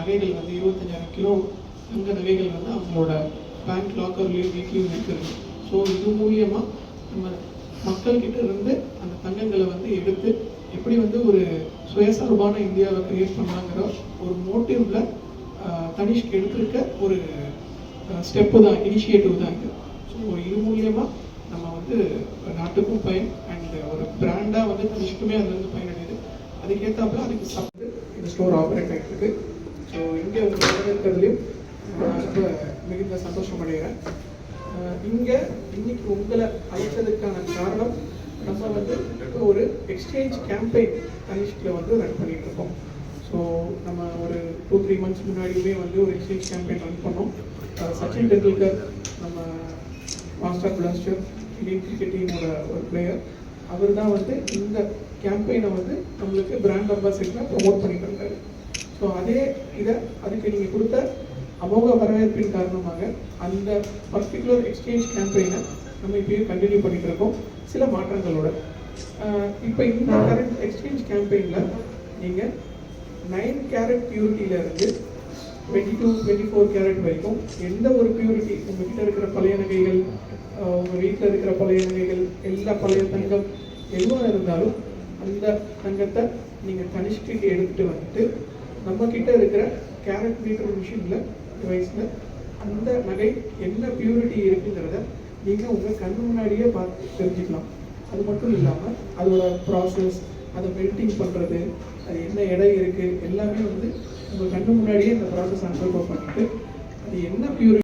நகைகள் வந்து 25,000 கிலோ தங்க நகைகள் வந்து அவங்களோட பேங்க் லாக்கர்லேயும் வீட்லேயும் இருக்குது. ஸோ இது மூலியமாக நம்ம மக்கள்கிட்ட இருந்து அந்த தங்கங்களை வந்து எடுத்து எப்படி வந்து ஒரு சுயசார்பான இந்தியாவை கிரியேட் பண்ணலாங்கிற ஒரு மோட்டிவ்ல தனிஷ்க் எடுத்திருக்க ஒரு ஸ்டெப்பு தான், இனிஷியேட்டிவ் தான் இது. ஸோ இது மூலியமாக நம்ம வந்து நாட்டுக்கும் பயன் அண்ட் ஒரு பிராண்டாக வந்து தனிஷ்க்குமே அதுலேருந்து பயனடையுது. அதுக்கேற்றாப்புல அதுக்கு சாப்பிட்டு இந்த ஸ்டோர் ஆப்ரேட் ஆகிட்டு இருக்கு. ஸோ இங்கே உங்கள் இருக்கிறதுலையும் ரொம்ப மிகுந்த சந்தோஷம் அடைகிறேன். இங்கே இன்னைக்கு உங்களை அழைத்ததுக்கான காரணம், நம்ம வந்து ஒரு எக்ஸ்சேஞ்ச் கேம்பெயின் தனிஷ்கில் வந்து ரன் பண்ணிட்டு இருக்கோம். ஸோ நம்ம ஒரு 2-3 months முன்னாடியுமே வந்து ஒரு எக்ஸ்சேஞ்ச் கேம்பெயின் ரன் பண்ணோம். சச்சின் டெண்டுல்கர், நம்ம மாஸ்டர் பிளாஸ்டர் இந்தியன் கிரிக்கெட் டீமோட ஒரு பிளேயர், அவர் தான் வந்து இந்த கேம்பெயினை வந்து நம்மளுக்கு பிராண்ட் அம்பாசிடராக ப்ரொமோட் பண்ணிட்டு இருக்காரு. ஸோ அதுக்கு நீங்கள் கொடுத்த அமோக வரவேற்பின் காரணமாக அந்த பர்டிகுலர் எக்ஸ்சேஞ்ச் கேம்பெயினை நம்ம இப்பயும் கண்டினியூ பண்ணிட்டு இருக்கோம், சில மாற்றங்களோட. இப்போ இந்த கரண்ட் எக்ஸ்சேஞ்ச் கேம்பெயினில் நீங்கள் 9 கேரட் பியூரிட்டியிலேருந்து 22-24 கேரட் வரைக்கும் எந்த ஒரு பியூரிட்டி உங்ககிட்ட இருக்கிற பழைய நகைகள், உங்கள் வீட்டில் இருக்கிற பழைய நகைகள், எல்லா பழைய தங்கம் எதுவாக இருந்தாலும் அந்த தங்கத்தை நீங்கள் தனிஷ்க்கு எடுத்துகிட்டு வந்துட்டு நம்மக்கிட்ட இருக்கிற கேரட் மீட்டர் மிஷினில் டிவைஸில் அந்த நகை என்ன பியூரிட்டி இருக்குங்கிறத நீங்கள் உங்கள் கண்ணு முன்னாடியே பார்த்து தெரிஞ்சுக்கலாம். அது மட்டும் இல்லாமல் அதோட ப்ராசஸ், அதை மெல்டிங் பண்ணுறது, அது என்ன எடை இருக்குது, எல்லாமே வந்து உங்கள் கண்ணு முன்னாடியே இந்த ப்ராசஸ் அண்டர்கோ பண்ணிட்டு அது என்ன பியூரிட்டி